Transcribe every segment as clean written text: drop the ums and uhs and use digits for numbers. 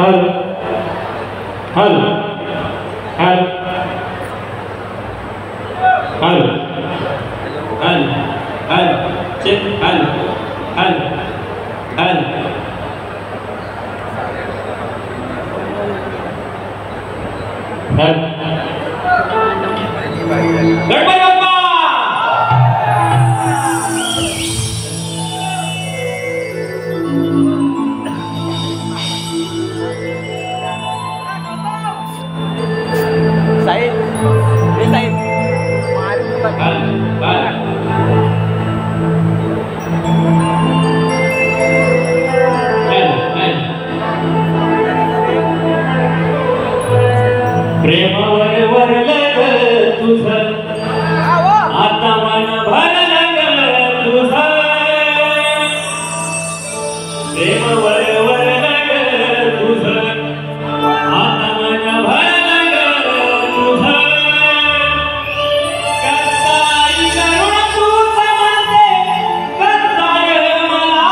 हल हल हल हल हल हल चेक हल हल हल हल गणपती बाप्पा साइड ये साइड हल हल प्रेमावर वरलं तुझं आता मन भरलं तुझं प्रेमावर वरलं तुझं आता मन भरलं तुझं करताई करुण तूच म्हणते करताय मला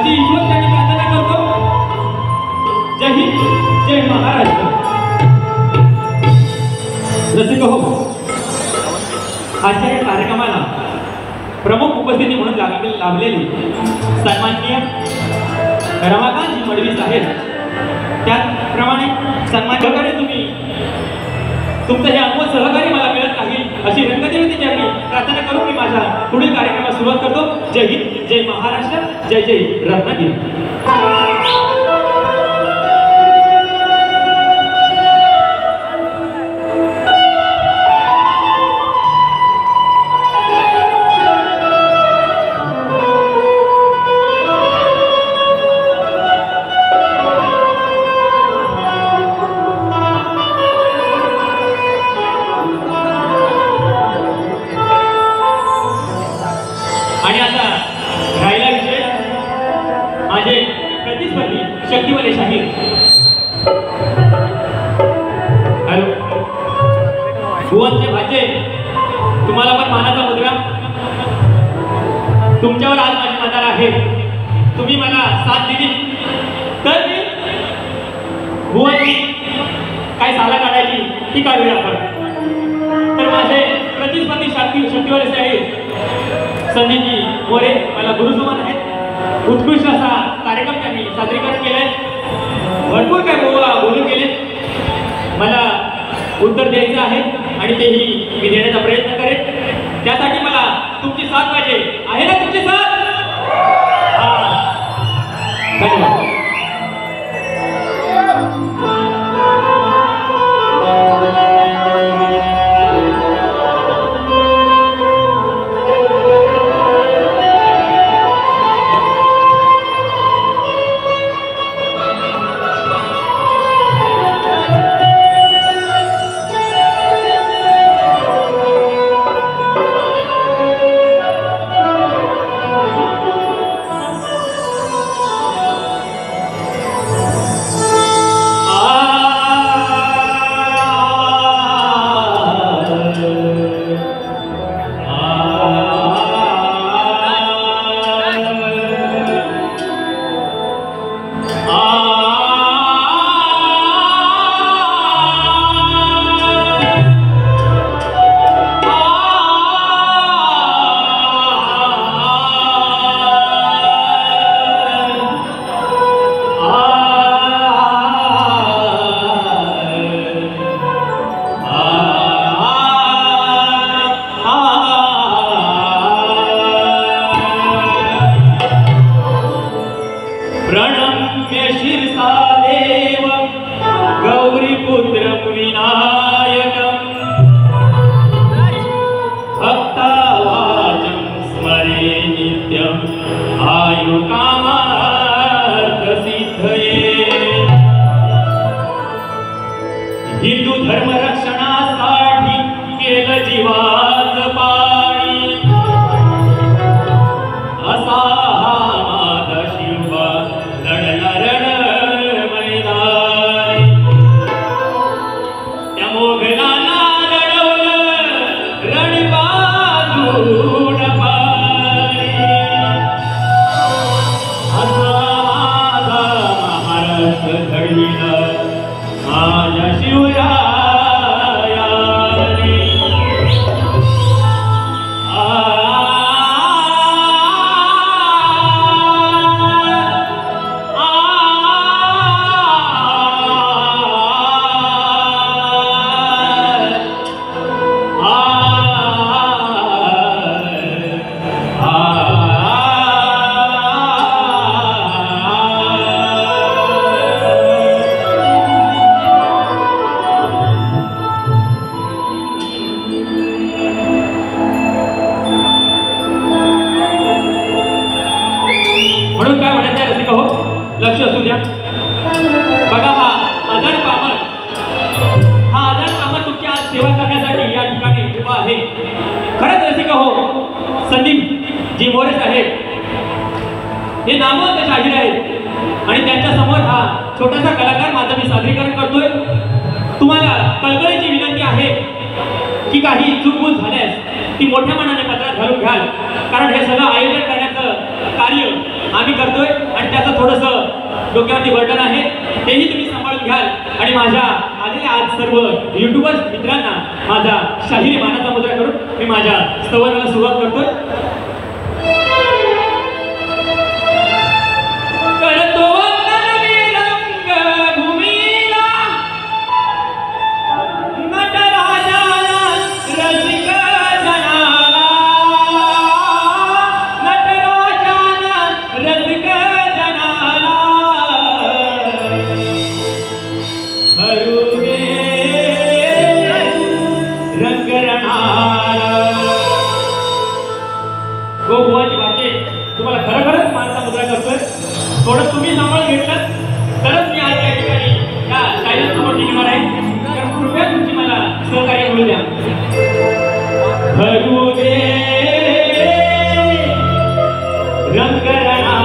अशी ईश्वर त्यांनी प्रार्थना करतो. जय हिंद, जय महाराष्ट्र. रसिक हो, आजच्या या कार्यक्रमाला प्रमुख उपस्थिती म्हणून लाभलेली सन्माननीय रमाकांतजी मडवी साहेब, त्याचप्रमाणे सन्मान्य प्रकारे तुम्ही तुमचं हे अनमोल सहकार्य मला मिळत राहील अशी रंगदेवतेची चरणी प्रार्थना करून मी माझ्या पुढील कार्यक्रमास सुरुवात करतो. जय हिंद, जय महाराष्ट्र, जय जय रत्नागिरी. आणि आता राहिला विषय माझे प्रतिस्पर्धी शक्तिवले शाहीर. हॅलो भुवनचे भाचे, तुम्हाला पण मानाचा मुद्रा. तुमच्यावर आज माझी मदार आहे. तुम्ही मला साथ दिली तर मी भुवनची काय साला काढायची ती काढूया आपण. तर माझे प्रतिस्पर्धी शक्तिवले शाहीर संदीपजी मोरे मला गुरुसमान आहेत. उत्कृष्ट असा कार्यक्रम त्यांनी सादरीकरण केलंय. भरपूर काय बोलून गेले. मला उत्तर द्यायचं आहे आणि तेही मी देण्याचा प्रयत्न करेन. त्यासाठी मला तुमची साथ पाहिजे. आहे ना तुमची साथ? धन्यवाद. हिंदू धर्म रक्षणासाठी केलं जीवाचं पाणी. असा हा माझा शिवबा लढला रण मैदानी. त्या मोगलांना लढवलं रण बाजून पाणी. असा माझा महाराष्ट्र घडविला माझ्या शिवरायाने. म्हणून काय म्हणायचं रसिका हो, लक्ष असू द्या. बघा हा आजाड पामर तुमची आज सेवा करण्यासाठी या ठिकाणी उभा आहे. खरंच रसिका हो, संदीप जी मोरे साहेब हे नामवंत शाहीर आहेत आणि त्यांच्या समोर हा छोटासा कलाकार माझं मी सादरीकरण करतोय. तुम्हाला कळकळीची विनंती आहे की काही चूकभूल झाल्यास ती मोठ्या मनाने पत्रात घालून घ्याल, कारण हे सगळं आयोजन करण्याचं कार्य आम्ही करतोय आणि त्याचं थोडंसं डोक्यावरती बर्डन आहे, तेही तुम्ही सांभाळून घ्याल. आणि माझ्या आलेल्या आज सर्व युट्यूबर्स मित्रांना माझा शाहिरी मानाचा मुद्रा करून मी माझ्या स्तवनाला सुरुवात करतोय. करतो वंदन मी रंगभूमीला, नटराजाला रसिक जनाला, नटराजाला रसिक जनाला, भरू दे रंगरणाला. गोगोवाची वाक्ये तुम्हाला खरोखरच मानता मुद्रा करतोय. थोडं तुम्ही सांभाळून घेतलं तरच मी आज या ठिकाणी या शाळेला समोर टिकणार आहे. तर कृपया तुमची मला सहकार्य मिळू द्या. भरू दे रंगरणाला.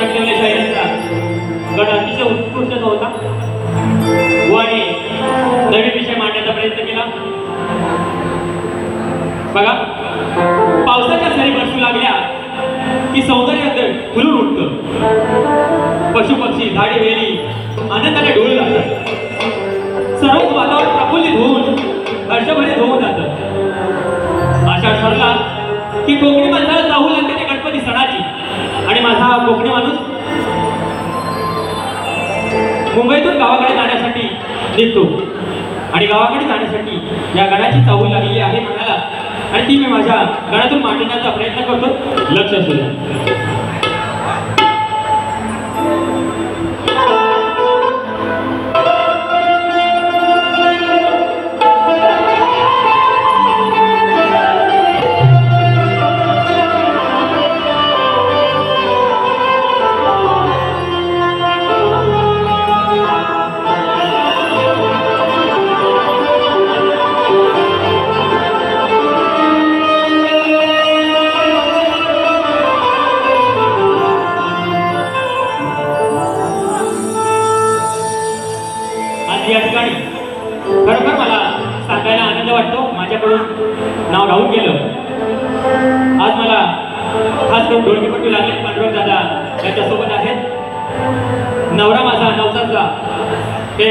शक्तिवले शाहिरांचा गड अतिशय उत्कृष्ट होता. बुवाने नवीन विषय मांडण्याचा प्रयत्न केला. बघा, पावसाच्या सरी बरसू लागल्या की सौंदर्य फुलून उठतं. पशु पक्षी झाडे वेली आनंदाने डोळू लागतात. सर्वच वातावरण प्रफुल्लित होऊन हर्षभरीत होऊन जातं. आषाढ ठरला की कोकणी माणसाला चाहूल लागते त्या गणपती सणाची. आणि माझा हा कोकणी माणूस मुंबईतून गावाकडे जाण्यासाठी निघतो. आणि गावाकडे जाण्यासाठी या गणाची चाहूल लागलेली आहे मनाला. आणि ती मी माझ्या गणातून मांडण्याचा प्रयत्न करतो. लक्ष असू द्या. या ठिकाणी खरोखर मला सांगायला आनंद वाटतो. माझ्याकडून नाव राहून गेलं. आज मला खास करून ढोलकीपट्टी लागले. पांडुरंग दादा त्यांच्यासोबत आहेत. नवरा माझा नवसाचा हे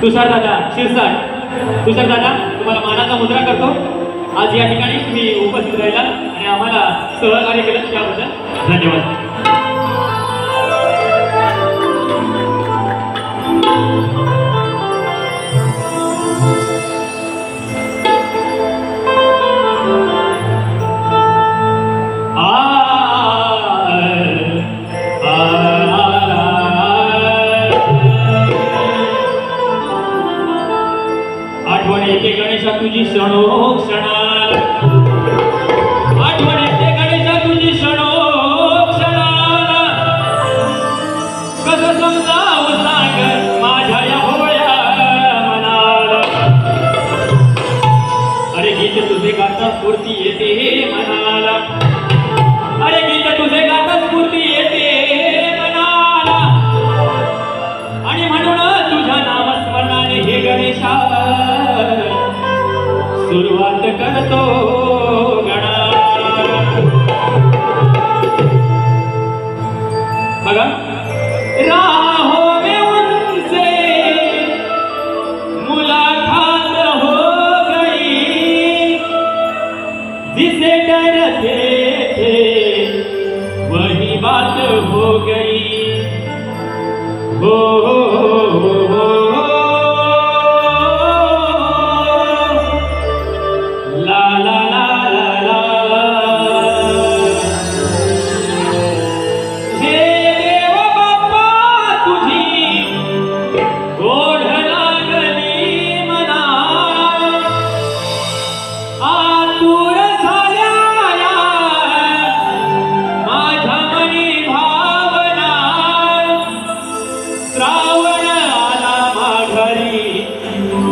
तुषार दादा शिरसाट. तुषार दादा, तुम्हाला मानाचा मुद्रा करतो. आज या ठिकाणी तुम्ही उपस्थित राहिला आणि आम्हाला सहकार्य केलं त्याबद्दल धन्यवाद. आठवण येते गणेशा तुझी क्षणोक्षणाला. आठवण येते गणेशा तुझी क्षणोक्षणाला. कसं समजावं सांग माझ्या या भोळ्या मनाला. अरे गीत तुझे गाता स्फूर्ती येते मनाला. अरे गीत तुझे गाता स्फूर्ती येते मनाला. आणि म्हणून तुझ्या नामस्मरणाने हे गणेशा सुरुवात करतो गणा. बघा, राहो में उनसे मुलाकात हो गई. जिसे डरते थे वही बात हो गई. हो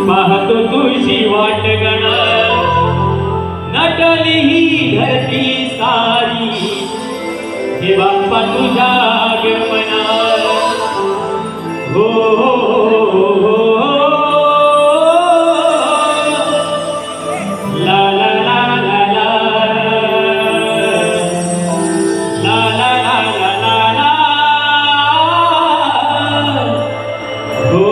पाहतो तुझी वाट गणा. नटली ही धरती सारी हे बाप्पा तुझ्या आगमना. हो ला ला ला ला ला ला ला ला ला ला. हो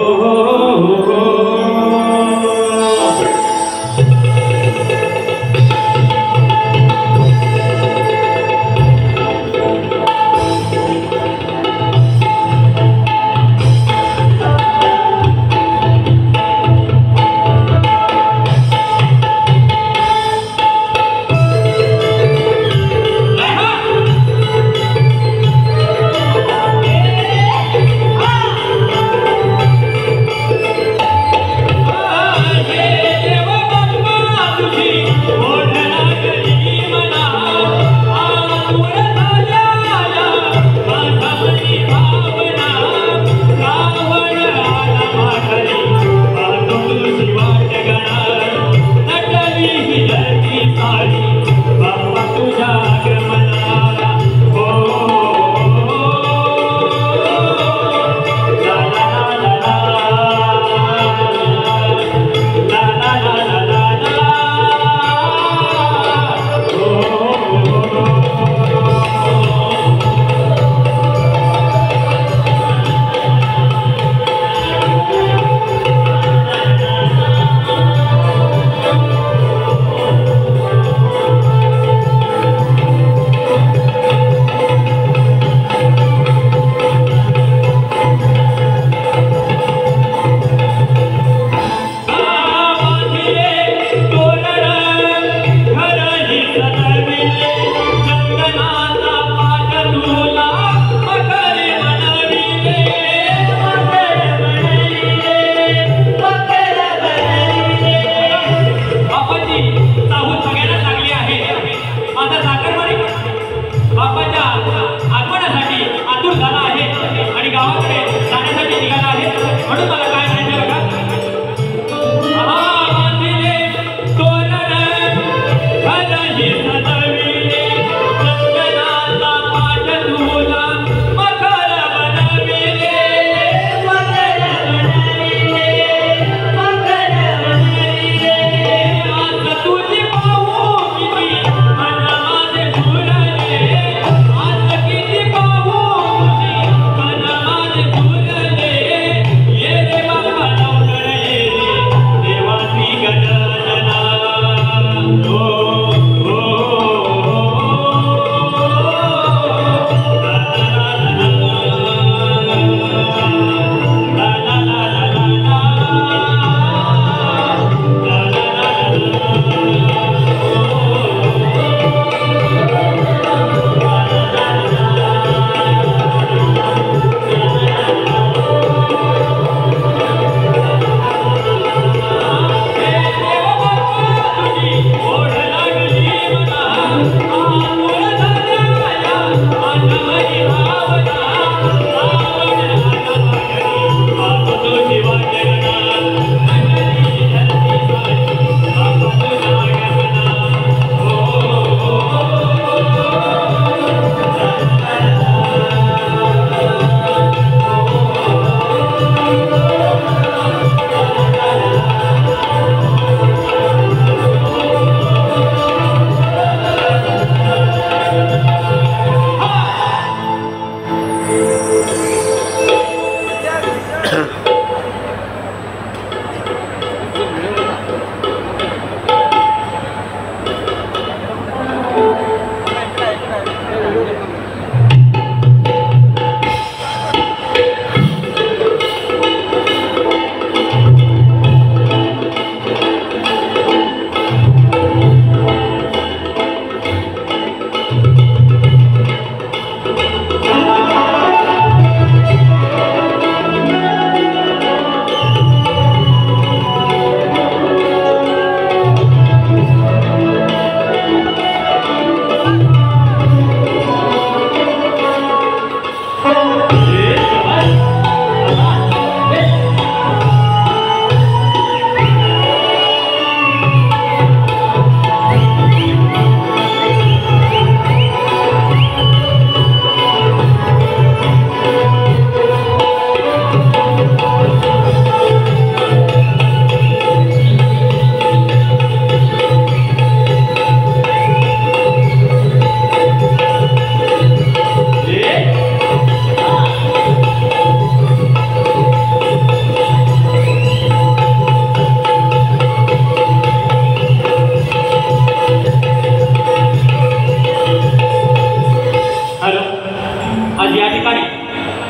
आज या ठिकाणी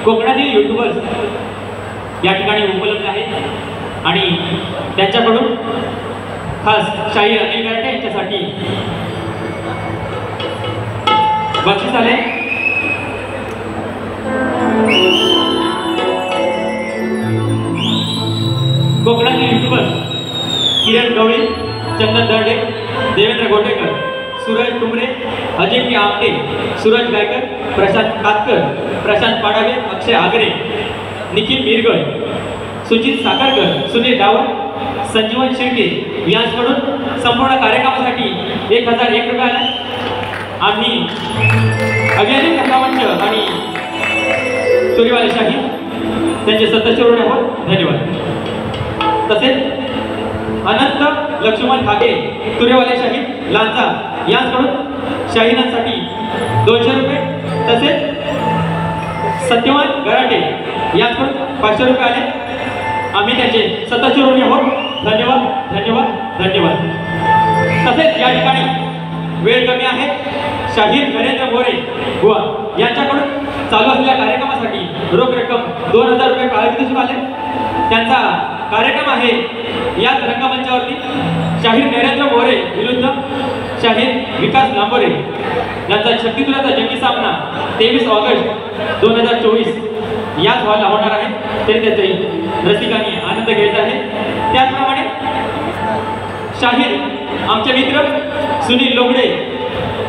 कोकणातील युट्यूबर्स या ठिकाणी उपलब्ध आहेत आणि त्यांच्याकडून खास शाहीर अनिल गराटे यांच्यासाठी बक्षीस आले. कोकणातील युट्यूबर्स किरण गवळी, चंदन दर्डे, देवेंद्र गोटेकर, सूरज टुमरे, अजय पी आमटे, सूरज गायकर, प्रशांत कातकर, प्रशांत पाडावे, अक्षय आगरे, निखिल मिरगळ, सुजित साखरकर, सुनील डावर, संजीवन शेळके यांच्याकडून संपूर्ण कार्यक्रमासाठी 1001 रुपये आले. आम्ही अभियानी कथावंत आणि चोरीवाले शाही त्यांचे सदस्य आहोत. धन्यवाद. तसेच अनंत लक्ष्मण खागे, तुरेवाले शाहीद लांजा यांच्याकडून शाहिरांसाठी 200 रुपये. तसेच सत्यवान गराटे यांच्याकडून 500 रुपये आले. आम्ही त्यांचे सदस्य आहोत. धन्यवाद धन्यवाद धन्यवाद. तसेच या ठिकाणी वेळ कमी आहे. शाहीर नरेंद्र मोरे बुवा यांच्याकडून चालू असलेल्या कार्यक्रमासाठी रोख रक्कम 2000 रुपये काळजी आले. त्यांचा कार्यक्रम आहे याच रंगमंचावरती. शाहीर नरेंद्र मोरे विरुद्ध शाहीर विकास लांबोरे यांचा शक्तितुलाचा जंगी सामना 23 ऑगस्ट 2024 याच हॉलला होणार आहे. तरी त्याचे रसिकांनी आनंद घ्यायचा आहे. त्याचप्रमाणे शाहीर आमचे मित्र सुनील लोगडे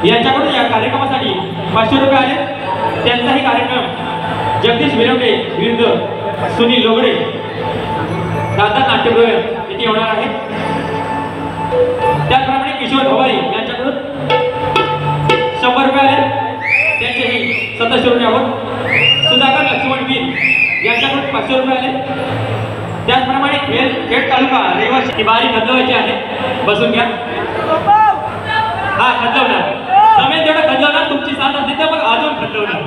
यांच्याकडून या कार्यक्रमासाठी 500 रुपये आले. त्यांचाही कार्यक्रम जगदीश विरवडे विरुद्ध सुनील लोगडे दादा नाट्यगृह येथे होणार आहे. त्याचप्रमाणे किशोर भवारी यांच्याकडून 100 रुपये आले. त्यांचेही सदस्य आहोत. सुधाकर लक्ष्मण वीर यांच्याकडून 500 रुपये आले. त्याचप्रमाणे खेड तालुका रहिवासी ही बारी खदलवायची आहे. बसून घ्या. हा खदलवणार समय तेवढं खदलवणार. तुमची साथ असली तर मग अजून खदलवणार.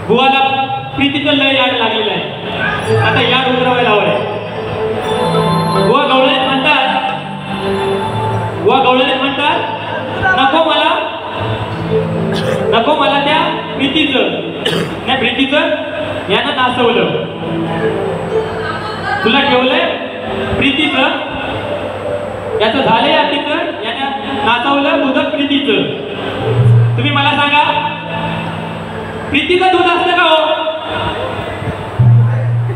बुवाला प्रीतीचं लय याड लागलेलं आहे. आता याड उतरवायला हवं आहे. बुवा गवळणीत म्हणतात नको मला त्या प्रीतीचं यानं नाचवलं. तुला ठेवलंय प्रीतीचं, याचं झालंय अतीचं, यानं नाचवलं तुझं प्रीतीचं. तुम्ही मला सांगा प्रीतीचं दूध असतं का हो?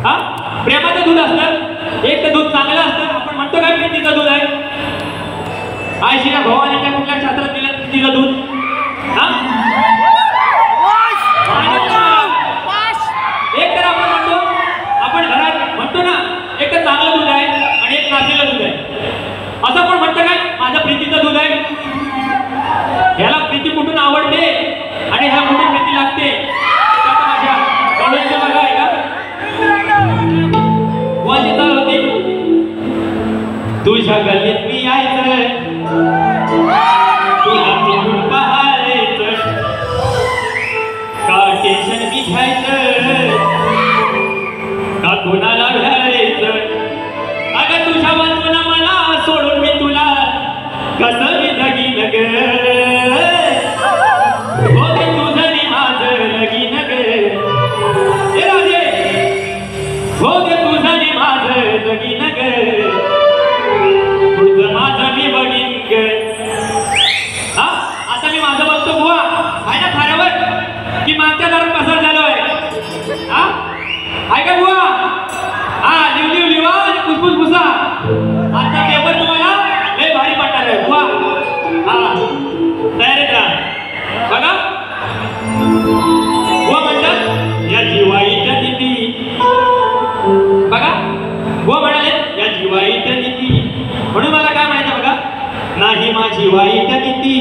हा प्रेमाचं दूध असतं. एक तर दूध चांगलं असतं. आपण म्हणतो काय प्रीतीचं दूध आहे? आयशीला भवानीच्या कुठल्या शास्त्रात दिलं प्रीतीचं दूध? हा एक तर आपण घरात म्हणतो ना एक तर चांगलं दूध आहे आणि एक नाचलेलं दूध आहे. असं पण म्हणतं काय माझं प्रीतीचं दूध आहे? ह्याला प्रीती कुठून आवडते आणि ह्याला कुठून प्रीती लागते? माझ्या डोळ्यांची बघा आहे का वाची चाल होती. तुझ्या गल्लीत मी यायचं, तुला तोडून पाहायचं, का टेन्शन मी घ्यायचं, का कोणाला घ्यायचं? अगं तुझ्या वाचून मला सोडून मी तुला कसं मी लगीन ग. आता मी माझं बघतो बुवा आहे ना फाऱ्यावर की मागच्या दारात पसार झालोय. आहे का बुवा? हा लिव आणि फुसफुस भुसा. आता पेपर तुम्हाला लय भारी पडणार आहे बुवा. हा तयारीत राहा. बघा बुवा म्हणतात या जिवाईच्या नीती. बघा बुवा म्हणाले या जिवाईच्या नीती. म्हणून मला काय म्हणायचं बघा, नाही माझी वाईट नीती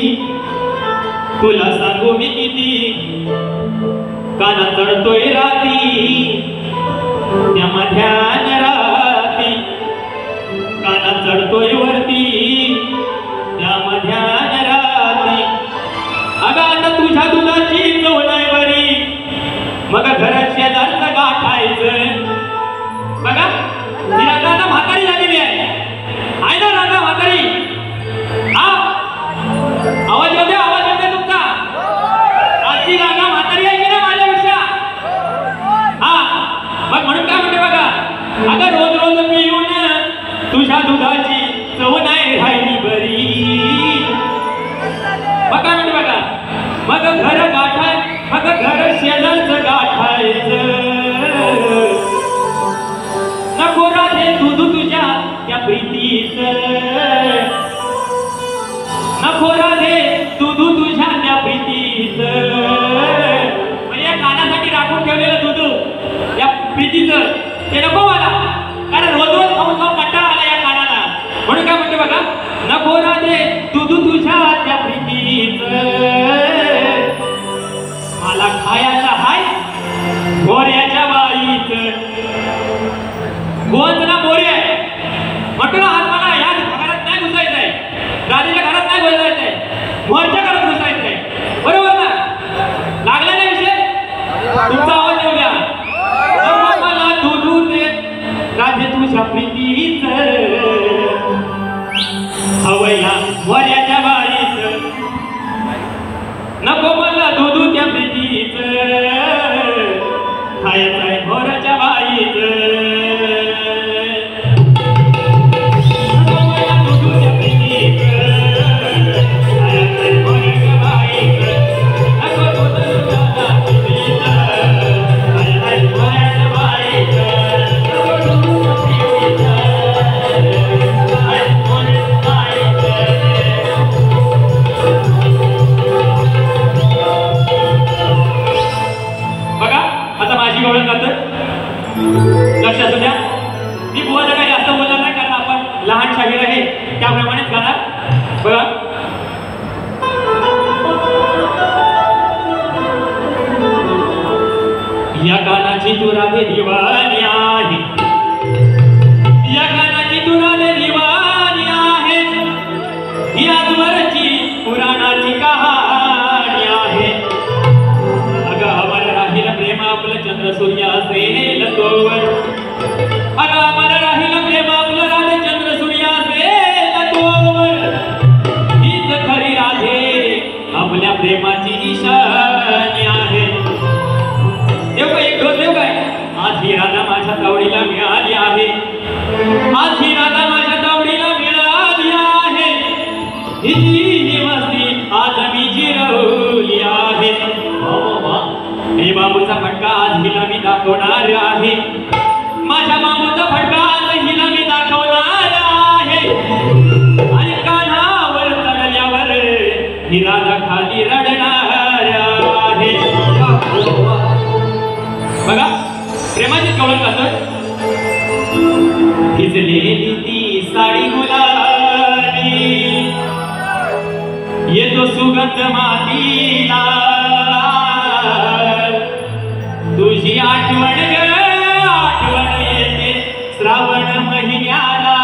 तुला सांगू मी किती. काना चढतोय राती त्या मध्यान राती, काना चढतोय वरती त्या मध्यान राती. अगं आता तुझ्या दुधाची चव नाही बरी, मग घरात शेजारचं गाठायचं. बघा ही राधा म्हातारी झालेली आहे ना राधा म्हातारी. हा आवाज येऊ द्या, आवाज येऊ द्या. दुधाची चव नाही राहिली बरी. बघा म्हणजे बघा, मग घर गाठाय, मग घर शेजारचं गाठायचं. नको राधे दूध तुझ्या त्या प्रीतीचं, नको राधे दूध तुझ्या त्या प्रीतीचं. म्हणजे या कानासाठी राखून ठेवलेलं दूध या प्रीतीचं ते नको मला, कारण रोज रोज खाऊन खाऊन कंटाळा आला या कानाला. म्हणून काय म्हणते बघा, नको राधे दूध तुझ्या त्या प्रीतीचं. मला खायला हाय मोर्याच्या बाईचं. गोवंच ना मोरी आहे म्हणतो ना, आज मला या घरात नाही घुसायचं आहे, राधेच्या घरात नाही घुसायचं आहे, मोरच्या घरात घुसायचं आहे. बरोबर ना? लागला नाही विषय? तुमचा आवाज येऊ द्या. मला दूध दे राधे तुझ्या प्रीतीचं, हवया मोर्याच्या बाईचं. नको मला दूध त्या प्रीतीचं, खायचं आहे मोराच्या बाईचं. लक्षात असू द्या, मी बुवाला काही जास्त बोलणार नाही, कारण आपण लहान शाहीर आहे त्याप्रमाणेच गाणार. बघा, या गाण्याची तू राधे दिवाणी आहे, या गाण्याची तू राधे दिवाणी आहे, ही आजवरची पुराणाची कहाणी आहे. अगं अमर राहील प्रेम आपलं चंद्र सूर्य असेल तोवर, अगं अमर राहील प्रेम आपलं राधे चंद्र सूर्य असेल तोवर. हीच खरी राधे आपल्या प्रेमाची निशाणी आहे. देव काय एक डोस देव काय, आज ही राधा माझ्या तावडीला मिळाली आहे, आज ही राधा माझ्या तावडीला मिळाली आहे. हिची मस्ती आज मी जिरवली आहे. हे बाबूचा फटका आज हिला मी दाखवणार आहे, माझ्या बाबूचा फटका आज हिला मी दाखवणार आहे. आणि कानावर चढल्यावर ही राधा खाली रडणार आहे. बघा, प्रेमाची कवळण करतोय. भिजलेली ती साडी गुलाबी, येतो सुगंध मातीला, तुझी आठवण ग आठवण येते श्रावण महिन्याला.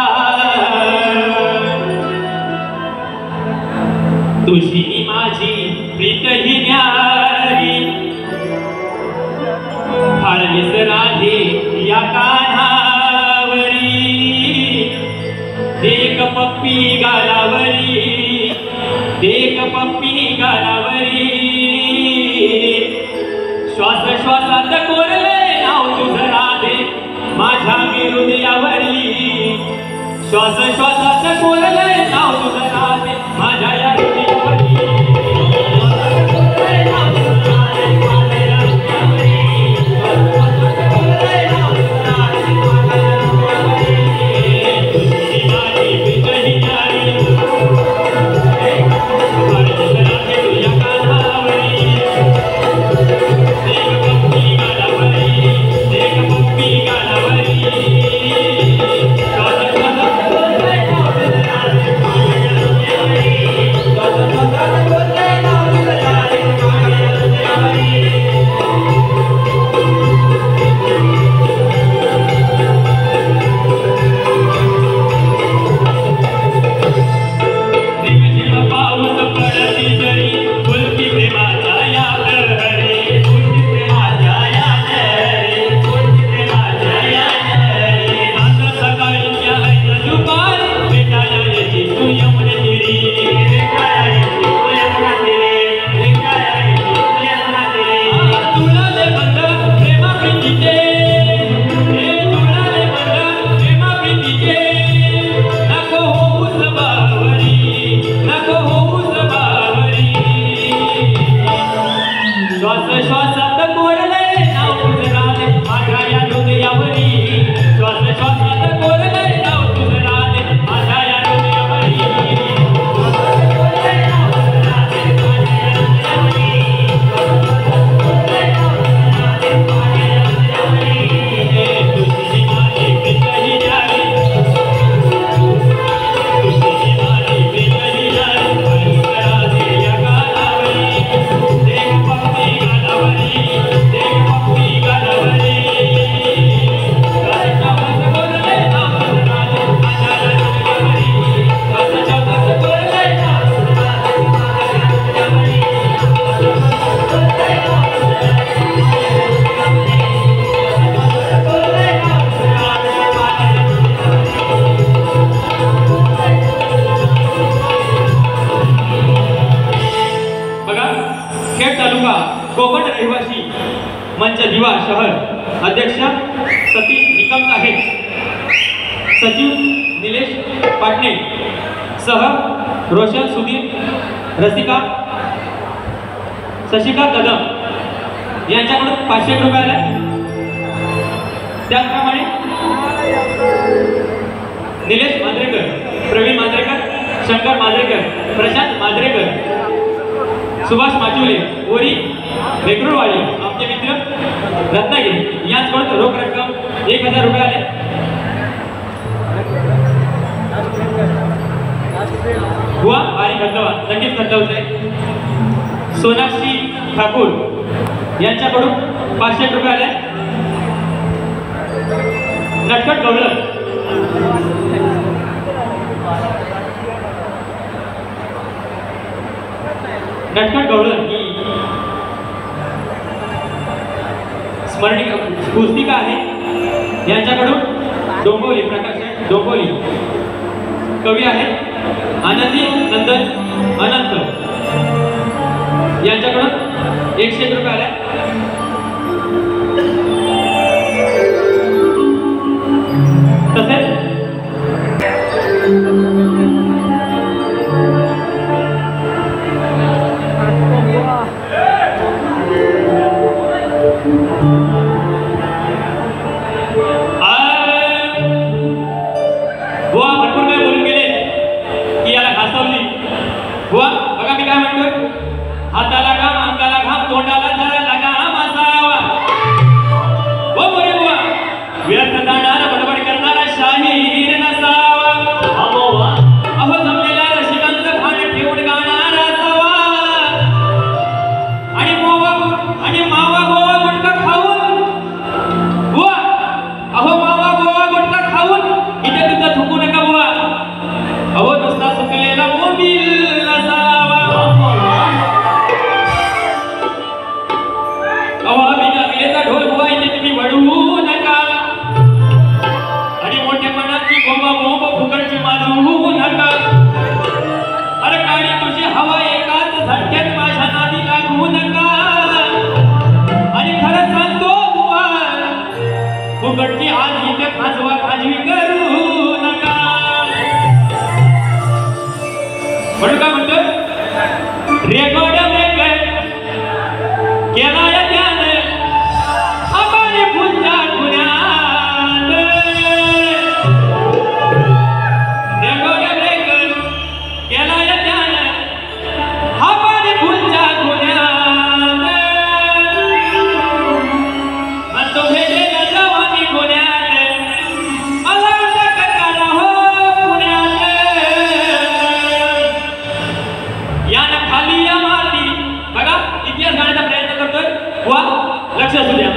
तुझी माझी प्रीत ही न्यारी, फाळलीस राधे या कान्हावरी. देख पप्पी गालावरी, देख पप्पी गालावरी. श्वास श्वासात कोरले नाव तुझं राधे माझ्या हृदयावरी. श्वास श्वासात कोरले नाव तुझं राधे माझ्या या हृदयावरी. श्रीगंगा कोकण रहिवासी मंच दिवा शहर अध्यक्ष सतीश निकम आहेत, सचिव निलेश पाटणे सह रोशन सुधीर रसिका शशिका कदम यांच्याकडून 500 रुपये आले. त्याचप्रमाणे निलेश मांजरेकर, प्रवीण मांजरेकर, शंकर मांजरेकर, प्रशांत मांजरेकर, सुभाष माचुले, ओरी वेगरूळवाडी आमचे मित्र रत्नागिरी यांच्याकडून रोख रक्कम 1000 रुपये आले. हुआ आणि खंडवा नक्कीच खंडवचे. सोनाक्षी ठाकूर यांच्याकडून 500 रुपये आले. नटखट गवळण ही स्मरणिका पुस्तिका आहे, यांच्याकडून डोंबोली प्रकाश डोंबोली कवी आहेत आनंदी नंदन अनंत यांच्याकडून 100 रुपये आले. तसेच बुवा भरपूर काय बोलून गेले की याला घासवली. बुवा बघा मी काय म्हणतोय, हाताला घाम अंगाला घाम तोंडाला जरा लगाम असावा. हो मोरे बुवा, व्यर्थ जाणारा बडबड करणारा शाहीर नसावा. अहो जमलेला रसिकांचं भान ठेवून गाणारा असावा. आणि मावा गोवा गुटखा खाऊन बुवा, अहो मावा गोवा गुटखा खाऊन इथे तिथं थुकू नका बुवा. अहो नुसता सुकलेला मोबिल नसावा. अहो बिना विलेचा ढोल बुवा इथे तुम्ही वळवू नका. आणि मोठ्या मनाची गोमा मोब फुकटची माजवू नका. अरे काळी तुझी हवा एकाच झटक्यात माझ्या नादी लागू नका. आणि खरं सांगतो बुवा, फुकटची आज इथे खाजवा खाजवी करू नका. म्हणून काय म्हणतोय, रेकॉर्ड ब्रेकर केला या त्याने आपण पुन्हा गुन्ह्यात. रेकॉर्ड ब्रेकर केला या त्याने आपण पुन्हा गुन्ह्यात. म्हणतो भेटेला जवानी गुन्ह्यात, मला टक्कर हो पुण्यात. यानं खाली या मारली, बघा इतिहास गाण्याचा प्रयत्न करतोय. वा लक्ष असू द्या.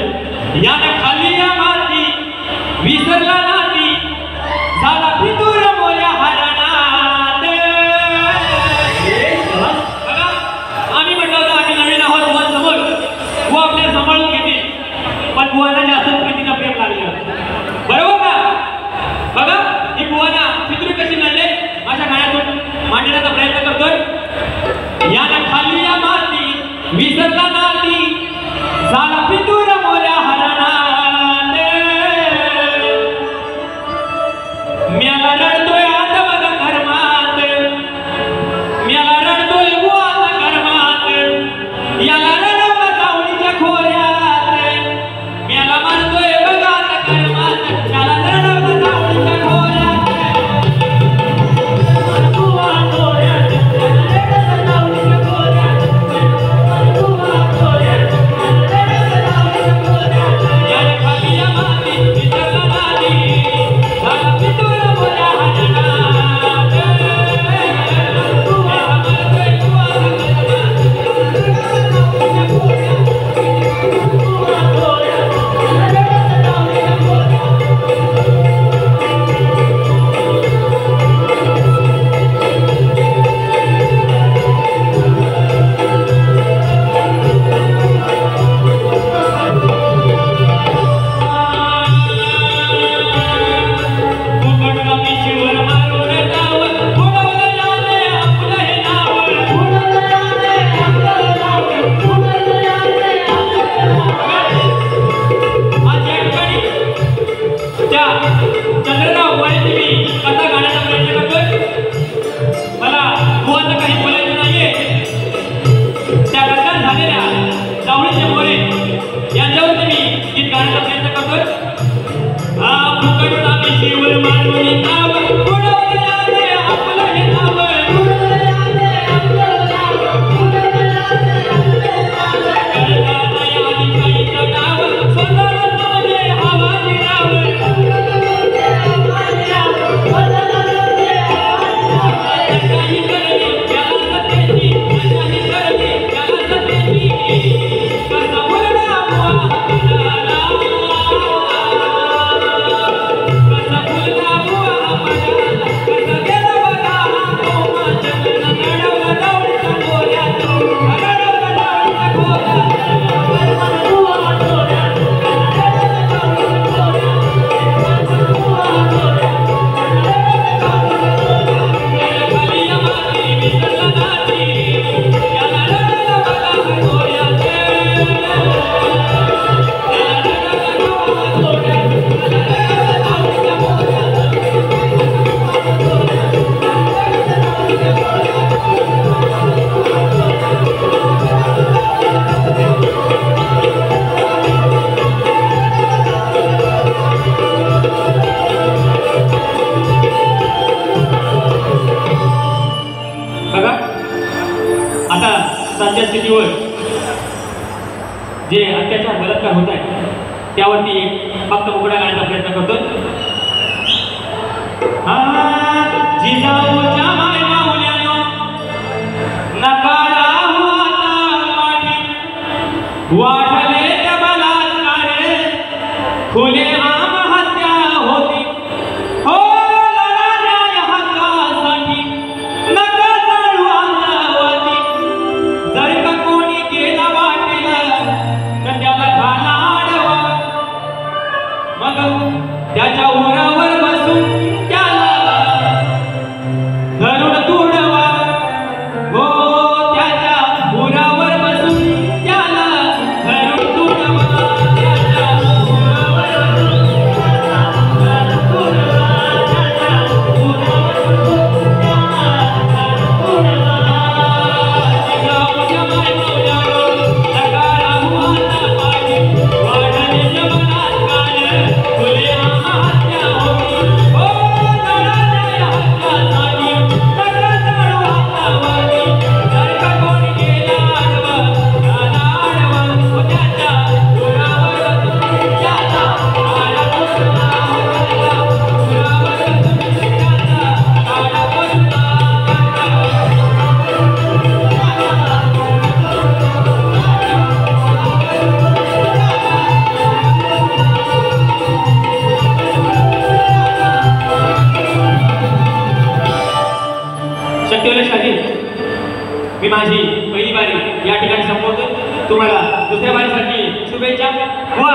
यानं खाली या मारली, विसरला नाती, झाला फितूर मोऱ्या हरणात. बघा आम्ही म्हटलं होतं आम्ही नवीन आहोत बुवांसमोर, बुवा आपल्याला सांभाळून घेतील, पण बुवांना जास्त प्रीतीनं प्रेम लागलं. बरोबर का? बघा ही बुवांना फितूर कशी मिळाले माझ्या गाण्यातून मांडण्याचा प्रयत्न करतोय. यानं खाली या मारली, विसरला नाती, झाला फितूर मोऱ्या हरणात. सध्या स्थितीवर जे अत्याचार बलात्कार होत आहे त्यावरती फक्त उघडा घालण्याचा प्रयत्न करतो. जिजाऊच्या माय माऊल्यानो नका राहू आता पाठी, वाढले त्या बलात्कारे खुले आम हत्या होती. हो लढा हक्कासाठी नका जाळू अंगावरती. जर का कोणी गेला वाटेला तर त्याला घाला आडवा, मग त्याच्या उरावर बसून त्याला धरून तुडवा. हो त्याच्या उरावर बसून त्याला धरून तुडवा. त्याच्या उरावर बसून त्याला धरून तुडवा. त्याच्या उरावर बसून त्याला धरून तुडवा. जिजाऊच्या माय माऊल्यानो नका राहू आता पाठी, वाढले त्या बलात्कारे खुले आम हत्या होती. हो लढा हक्कासाठी नका जाळू अंगावरती. जर का कोणी गेला आडवा घाला आडवा. हो त्याच्या उरावर बसून त्याला काळा पुसला. त्याच्या उरावर बसून त्याला काळा पुसला. शक्यवले शाहीर, मी माझी पहिली बारी या ठिकाणी संपवतो. तुम्हाला दुसऱ्या बारीसाठी शुभेच्छा. वा